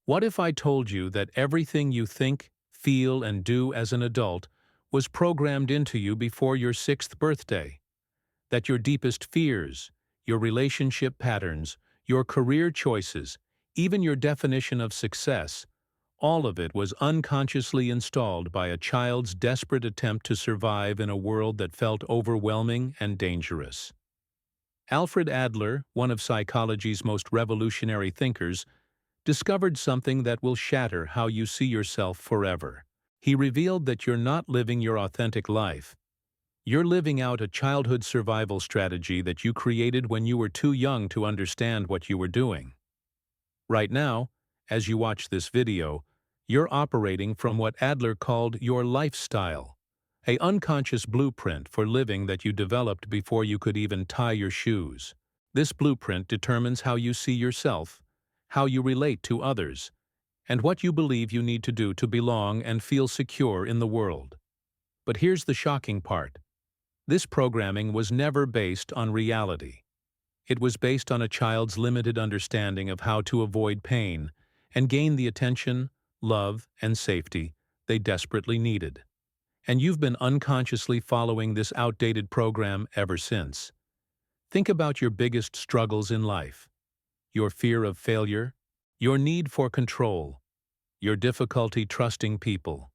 What if I told you that everything you think, feel, and do as an adult was programmed into you before your sixth birthday? That your deepest fears, your relationship patterns, your career choices, even your definition of success, all of it was unconsciously installed by a child's desperate attempt to survive in a world that felt overwhelming and dangerous. Alfred Adler, one of psychology's most revolutionary thinkers, discovered something that will shatter how you see yourself forever. He revealed that you're not living your authentic life. You're living out a childhood survival strategy that you created when you were too young to understand what you were doing. Right now, as you watch this video, you're operating from what Adler called your lifestyle, an unconscious blueprint for living that you developed before you could even tie your shoes. This blueprint determines how you see yourself, how you relate to others, and what you believe you need to do to belong and feel secure in the world. But here's the shocking part. This programming was never based on reality. It was based on a child's limited understanding of how to avoid pain and gain the attention, love, and safety they desperately needed. And you've been unconsciously following this outdated program ever since. Think about your biggest struggles in life: your fear of failure, your need for control, your difficulty trusting people,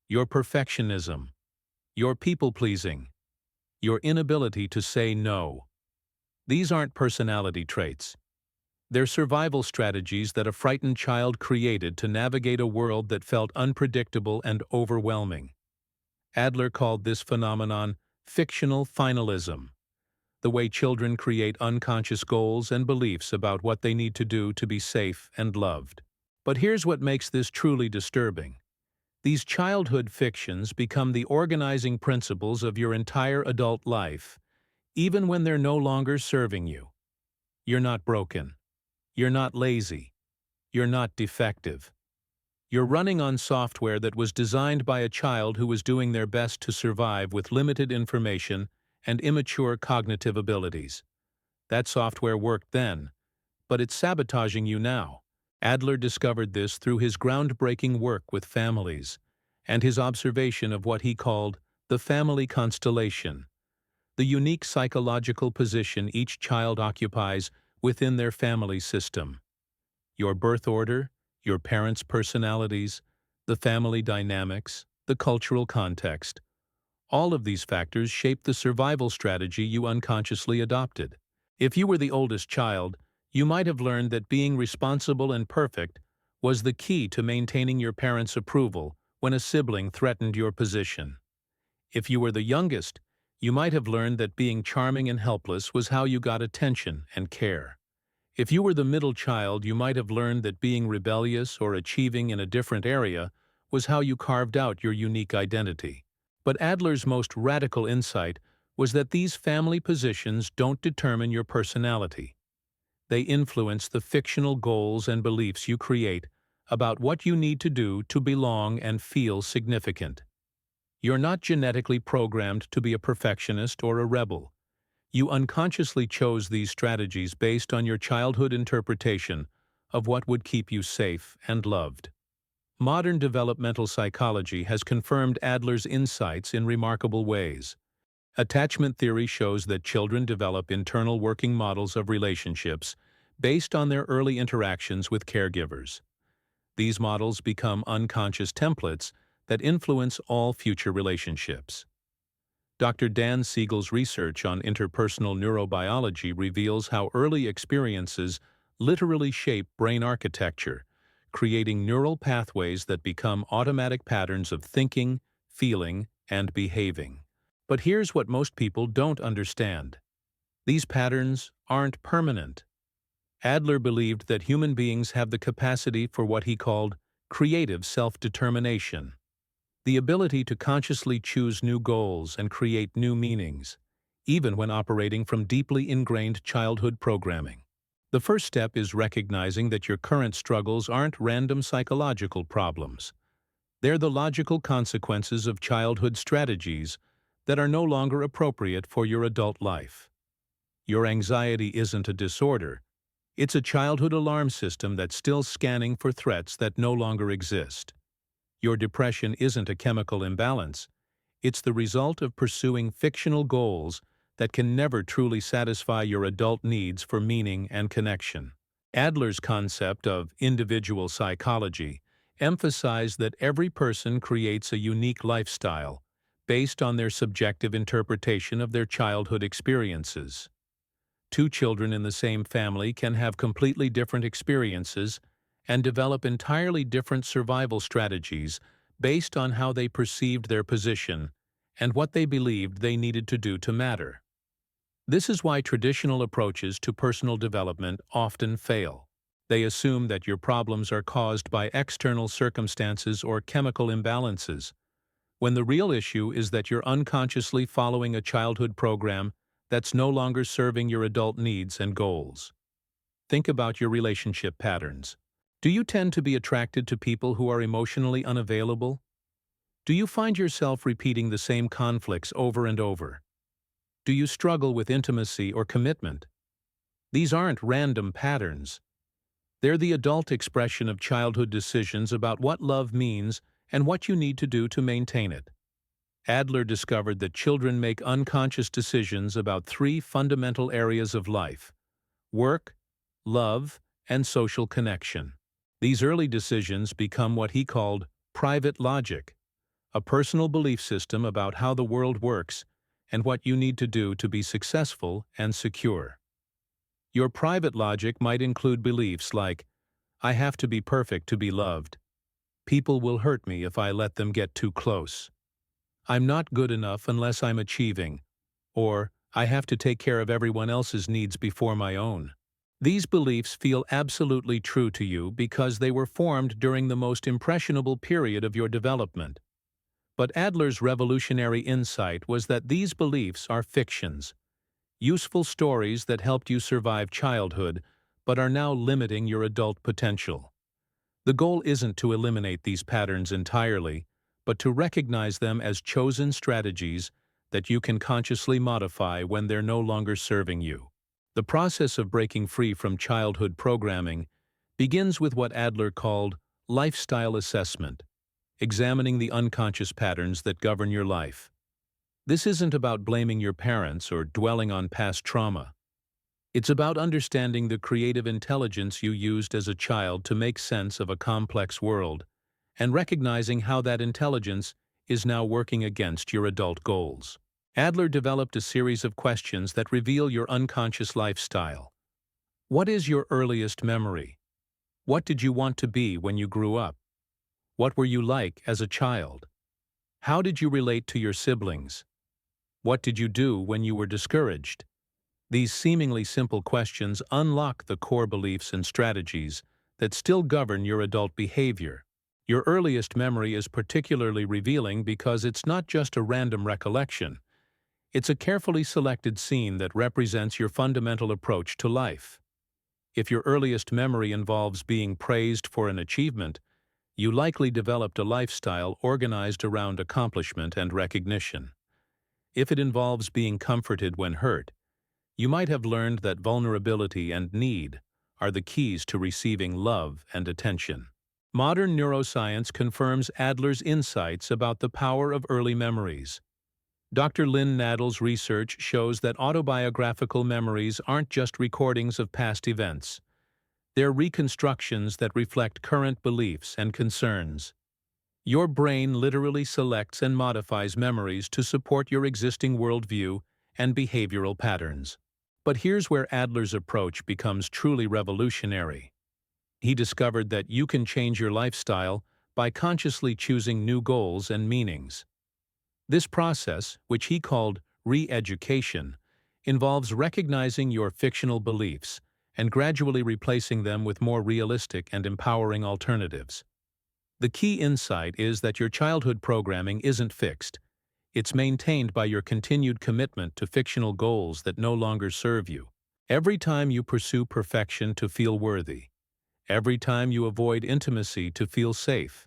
your perfectionism, your people-pleasing, your inability to say no. These aren't personality traits. They're survival strategies that a frightened child created to navigate a world that felt unpredictable and overwhelming. Adler called this phenomenon fictional finalism, the way children create unconscious goals and beliefs about what they need to do to be safe and loved. But here's what makes this truly disturbing. These childhood fictions become the organizing principles of your entire adult life, even when they're no longer serving you. You're not broken. You're not lazy. You're not defective. You're running on software that was designed by a child who was doing their best to survive with limited information and immature cognitive abilities. That software worked then, but it's sabotaging you now. Adler discovered this through his groundbreaking work with families and his observation of what he called the family constellation, the unique psychological position each child occupies within their family system. Your birth order, your parents' personalities, the family dynamics, the cultural context, all of these factors shape the survival strategy you unconsciously adopted. If you were the oldest child, you might have learned that being responsible and perfect was the key to maintaining your parents' approval when a sibling threatened your position. If you were the youngest, you might have learned that being charming and helpless was how you got attention and care. If you were the middle child, you might have learned that being rebellious or achieving in a different area was how you carved out your unique identity. But Adler's most radical insight was that these family positions don't determine your personality. They influence the fictional goals and beliefs you create about what you need to do to belong and feel significant. You're not genetically programmed to be a perfectionist or a rebel. You unconsciously chose these strategies based on your childhood interpretation of what would keep you safe and loved. Modern developmental psychology has confirmed Adler's insights in remarkable ways. Attachment theory shows that children develop internal working models of relationships based on their early interactions with caregivers. These models become unconscious templates that influence all future relationships. Dr. Dan Siegel's research on interpersonal neurobiology reveals how early experiences literally shape brain architecture, creating neural pathways that become automatic patterns of thinking, feeling, and behaving. But here's what most people don't understand. These patterns aren't permanent. Adler believed that human beings have the capacity for what he called creative self-determination, the ability to consciously choose new goals and create new meanings, even when operating from deeply ingrained childhood programming. The first step is recognizing that your current struggles aren't random psychological problems. They're the logical consequences of childhood strategies that are no longer appropriate for your adult life. Your anxiety isn't a disorder, It's a childhood alarm system that's still scanning for threats that no longer exist. Your depression isn't a chemical imbalance. It's the result of pursuing fictional goals that can never truly satisfy your adult needs for meaning and connection. Adler's concept of individual psychology emphasized that every person creates a unique lifestyle based on their subjective interpretation of their childhood experiences. Two children in the same family can have completely different experiences and develop entirely different survival strategies based on how they perceived their position and what they believed they needed to do to matter. This is why traditional approaches to personal development often fail. They assume that your problems are caused by external circumstances or chemical imbalances, when the real issue is that you're unconsciously following a childhood program that's no longer serving your adult needs and goals. Think about your relationship patterns. Do you tend to be attracted to people who are emotionally unavailable? Do you find yourself repeating the same conflicts over and over? Do you struggle with intimacy or commitment? These aren't random patterns. They're the adult expression of childhood decisions about what love means and what you need to do to maintain it. Adler discovered that children make unconscious decisions about three fundamental areas of life: work, love, and social connection. These early decisions become what he called private logic, a personal belief system about how the world works and what you need to do to be successful and secure. Your private logic might include beliefs like, "I have to be perfect to be loved. People will hurt me if I let them get too close. I'm not good enough unless I'm achieving," or "I have to take care of everyone else's needs before my own." These beliefs feel absolutely true to you because they were formed during the most impressionable period of your development. But Adler's revolutionary insight was that these beliefs are fictions, useful stories that helped you survive childhood but are now limiting your adult potential. The goal isn't to eliminate these patterns entirely, but to recognize them as chosen strategies that you can consciously modify when they're no longer serving you. The process of breaking free from childhood programming begins with what Adler called lifestyle assessment, examining the unconscious patterns that govern your life. This isn't about blaming your parents or dwelling on past trauma. It's about understanding the creative intelligence you used as a child to make sense of a complex world, and recognizing how that intelligence is now working against your adult goals. Adler developed a series of questions that reveal your unconscious lifestyle. What is your earliest memory? What did you want to be when you grew up? What were you like as a child? How did you relate to your siblings? What did you do when you were discouraged? These seemingly simple questions unlock the core beliefs and strategies that still govern your adult behavior. Your earliest memory is particularly revealing because it's not just a random recollection. It's a carefully selected scene that represents your fundamental approach to life. If your earliest memory involves being praised for an achievement, you likely developed a lifestyle organized around accomplishment and recognition. If it involves being comforted when hurt, you might have learned that vulnerability and need are the keys to receiving love and attention. Modern neuroscience confirms Adler's insights about the power of early memories. Dr. Lynn Nadel's research shows that autobiographical memories aren't just recordings of past events. They're reconstructions that reflect current beliefs and concerns. Your brain literally selects and modifies memories to support your existing worldview and behavioral patterns. But here's where Adler's approach becomes truly revolutionary. He discovered that you can change your lifestyle by consciously choosing new goals and meanings. This process, which he called re-education, involves recognizing your fictional beliefs and gradually replacing them with more realistic and empowering alternatives. The key insight is that your childhood programming isn't fixed. It's maintained by your continued commitment to fictional goals that no longer serve you. Every time you pursue perfection to feel worthy, every time you avoid intimacy to feel safe,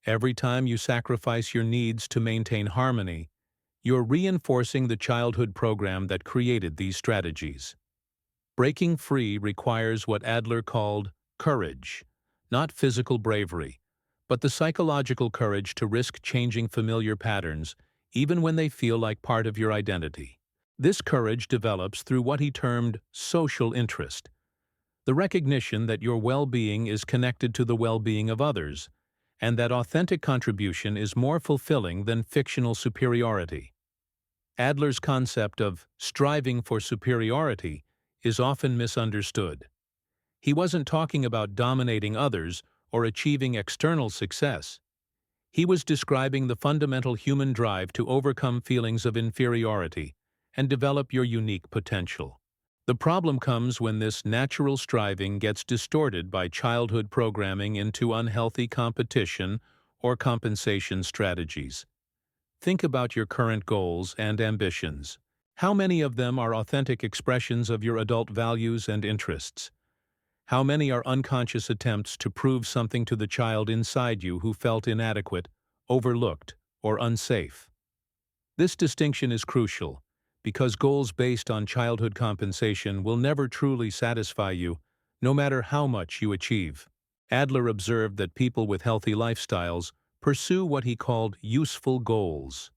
every time you sacrifice your needs to maintain harmony, you're reinforcing the childhood program that created these strategies. Breaking free requires what Adler called courage, not physical bravery, but the psychological courage to risk changing familiar patterns, even when they feel like part of your identity. This courage develops through what he termed social interest, the recognition that your well-being is connected to the well-being of others, and that authentic contribution is more fulfilling than fictional superiority. Adler's concept of striving for superiority is often misunderstood. He wasn't talking about dominating others or achieving external success. He was describing the fundamental human drive to overcome feelings of inferiority and develop your unique potential. The problem comes when this natural striving gets distorted by childhood programming into unhealthy competition or compensation strategies. Think about your current goals and ambitions. How many of them are authentic expressions of your adult values and interests? How many are unconscious attempts to prove something to the child inside you who felt inadequate, overlooked, or unsafe? This distinction is crucial, because goals based on childhood compensation will never truly satisfy you, no matter how much you achieve. Adler observed that people with healthy lifestyles pursue what he called useful goals,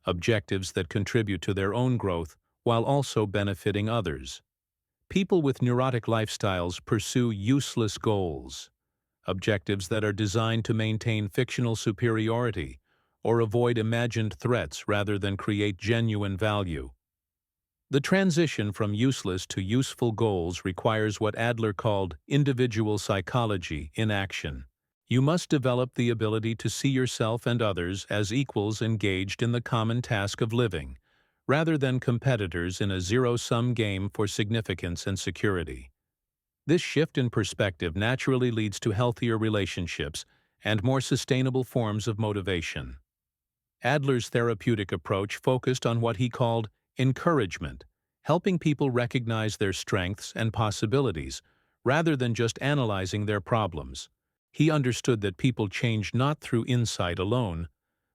objectives that contribute to their own growth while also benefiting others. People with neurotic lifestyles pursue useless goals, objectives that are designed to maintain fictional superiority or avoid imagined threats rather than create genuine value. The transition from useless to useful goals requires what Adler called individual psychology in action. You must develop the ability to see yourself and others as equals engaged in the common task of living, rather than competitors in a zero-sum game for significance and security. This shift in perspective naturally leads to healthier relationships and more sustainable forms of motivation. Adler's therapeutic approach focused on what he called encouragement, helping people recognize their strengths and possibilities, rather than just analyzing their problems. He understood that people change not through insight alone,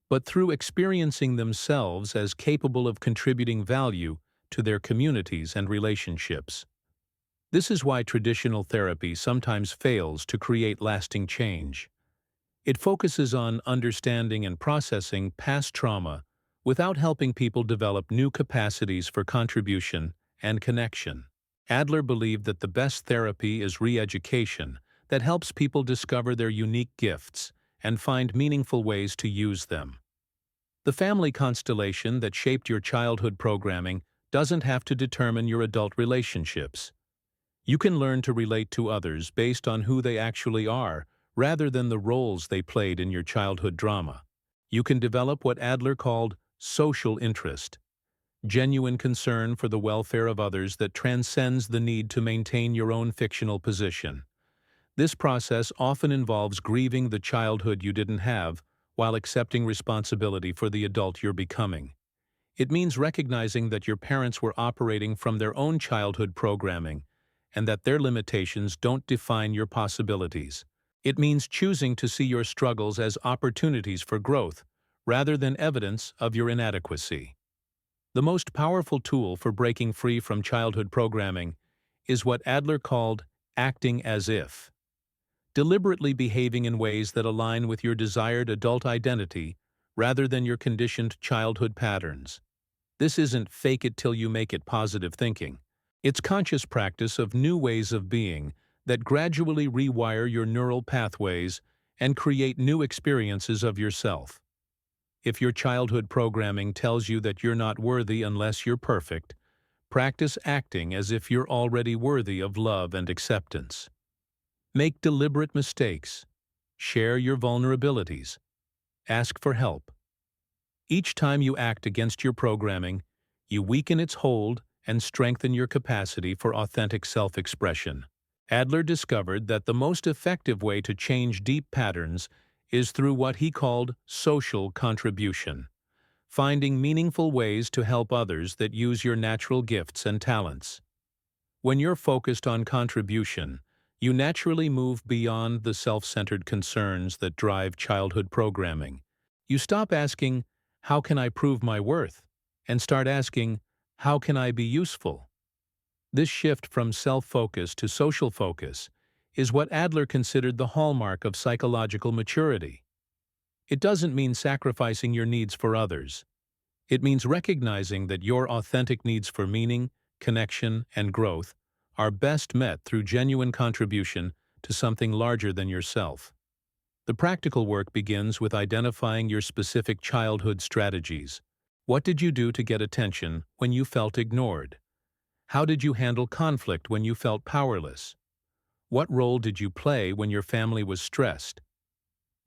but through experiencing themselves as capable of contributing value to their communities and relationships. This is why traditional therapy sometimes fails to create lasting change. It focuses on understanding and processing past trauma without helping people develop new capacities for contribution and connection. Adler believed that the best therapy is re-education that helps people discover their unique gifts and find meaningful ways to use them. The family constellation that shaped your childhood programming doesn't have to determine your adult relationships. You can learn to relate to others based on who they actually are, rather than the roles they played in your childhood drama. You can develop what Adler called social interest, genuine concern for the welfare of others that transcends the need to maintain your own fictional position. This process often involves grieving the childhood you didn't have while accepting responsibility for the adult you're becoming. It means recognizing that your parents were operating from their own childhood programming and that their limitations don't define your possibilities. It means choosing to see your struggles as opportunities for growth, rather than evidence of your inadequacy. The most powerful tool for breaking free from childhood programming is what Adler called acting as if. Deliberately behaving in ways that align with your desired adult identity rather than your conditioned childhood patterns. This isn't fake it till you make it positive thinking. It's conscious practice of new ways of being that gradually rewire your neural pathways and create new experiences of yourself. If your childhood programming tells you that you're not worthy unless you're perfect, practice acting as if you're already worthy of love and acceptance. Make deliberate mistakes. Share your vulnerabilities. Ask for help. Each time you act against your programming, you weaken its hold and strengthen your capacity for authentic self-expression. Adler discovered that the most effective way to change deep patterns is through what he called social contribution, finding meaningful ways to help others that use your natural gifts and talents. When you're focused on contribution, you naturally move beyond the self-centered concerns that drive childhood programming. You stop asking, "How can I prove my worth?" and start asking, "How can I be useful?" This shift from self-focus to social focus is what Adler considered the hallmark of psychological maturity. It doesn't mean sacrificing your needs for others. It means recognizing that your authentic needs for meaning, connection, and growth are best met through genuine contribution to something larger than yourself. The practical work begins with identifying your specific childhood strategies. What did you do to get attention when you felt ignored? How did you handle conflict when you felt powerless? What role did you play when your family was stressed?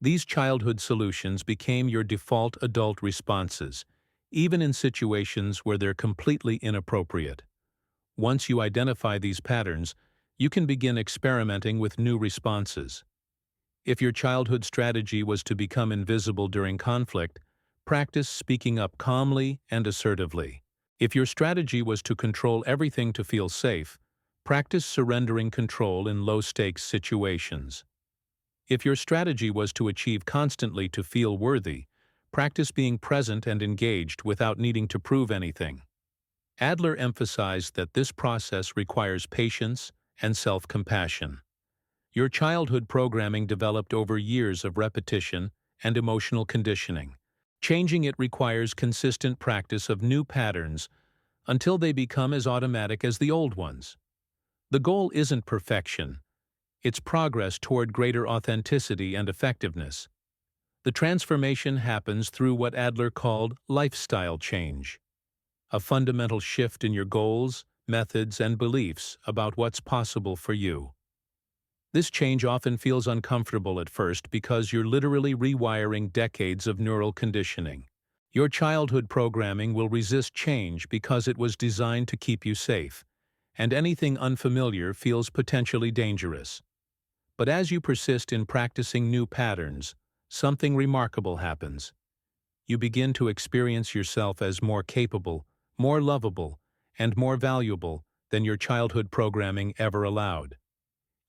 These childhood solutions became your default adult responses, even in situations where they're completely inappropriate. Once you identify these patterns, you can begin experimenting with new responses. If your childhood strategy was to become invisible during conflict, practice speaking up calmly and assertively. If your strategy was to control everything to feel safe, practice surrendering control in low-stakes situations. If your strategy was to achieve constantly to feel worthy, practice being present and engaged without needing to prove anything. Adler emphasized that this process requires patience and self-compassion. Your childhood programming developed over years of repetition and emotional conditioning. Changing it requires consistent practice of new patterns until they become as automatic as the old ones. The goal isn't perfection. It's progress toward greater authenticity and effectiveness. The transformation happens through what Adler called lifestyle change, a fundamental shift in your goals, methods, and beliefs about what's possible for you. This change often feels uncomfortable at first because you're literally rewiring decades of neural conditioning. Your childhood programming will resist change because it was designed to keep you safe, and anything unfamiliar feels potentially dangerous. But as you persist in practicing new patterns, something remarkable happens. You begin to experience yourself as more capable, more lovable, and more valuable than your childhood programming ever allowed.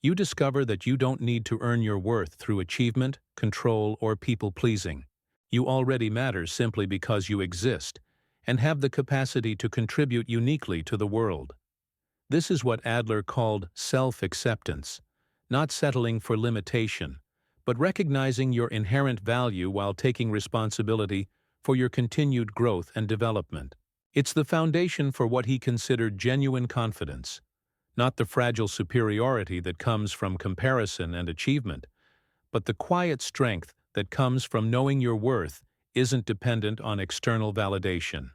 You discover that you don't need to earn your worth through achievement, control, or people-pleasing. You already matter simply because you exist and have the capacity to contribute uniquely to the world. This is what Adler called self-acceptance, not settling for limitation, but recognizing your inherent value while taking responsibility for your continued growth and development. It's the foundation for what he considered genuine confidence, not the fragile superiority that comes from comparison and achievement, but the quiet strength that comes from knowing your worth isn't dependent on external validation.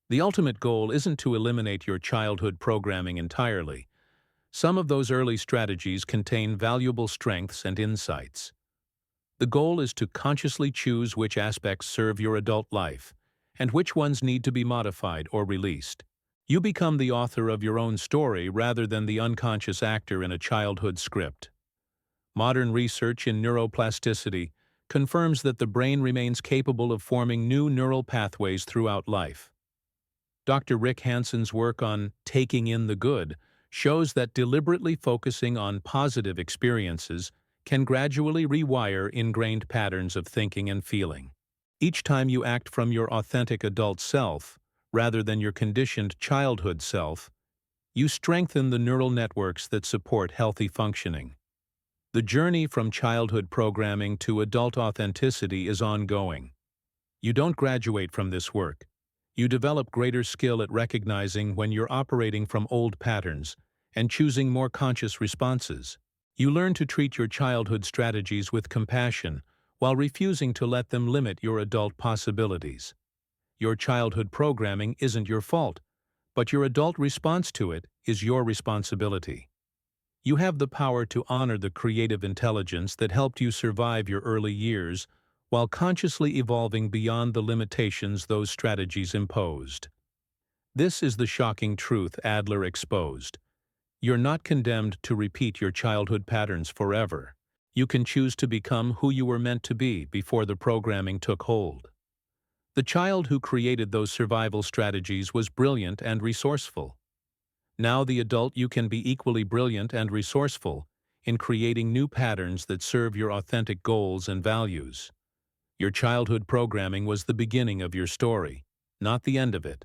The ultimate goal isn't to eliminate your childhood programming entirely. Some of those early strategies contain valuable strengths and insights. The goal is to consciously choose which aspects serve your adult life, and which ones need to be modified or released. You become the author of your own story rather than the unconscious actor in a childhood script. Modern research in neuroplasticity confirms that the brain remains capable of forming new neural pathways throughout life. Dr. Rick Hanson's work on taking in the good shows that deliberately focusing on positive experiences can gradually rewire ingrained patterns of thinking and feeling. Each time you act from your authentic adult self, rather than your conditioned childhood self, you strengthen the neural networks that support healthy functioning. The journey from childhood programming to adult authenticity is ongoing. You don't graduate from this work. You develop greater skill at recognizing when you're operating from old patterns and choosing more conscious responses. You learn to treat your childhood strategies with compassion while refusing to let them limit your adult possibilities. Your childhood programming isn't your fault, but your adult response to it is your responsibility. You have the power to honor the creative intelligence that helped you survive your early years while consciously evolving beyond the limitations those strategies imposed. This is the shocking truth Adler exposed. You're not condemned to repeat your childhood patterns forever. You can choose to become who you were meant to be before the programming took hold. The child who created those survival strategies was brilliant and resourceful. Now the adult you can be equally brilliant and resourceful in creating new patterns that serve your authentic goals and values. Your childhood programming was the beginning of your story, not the end of it.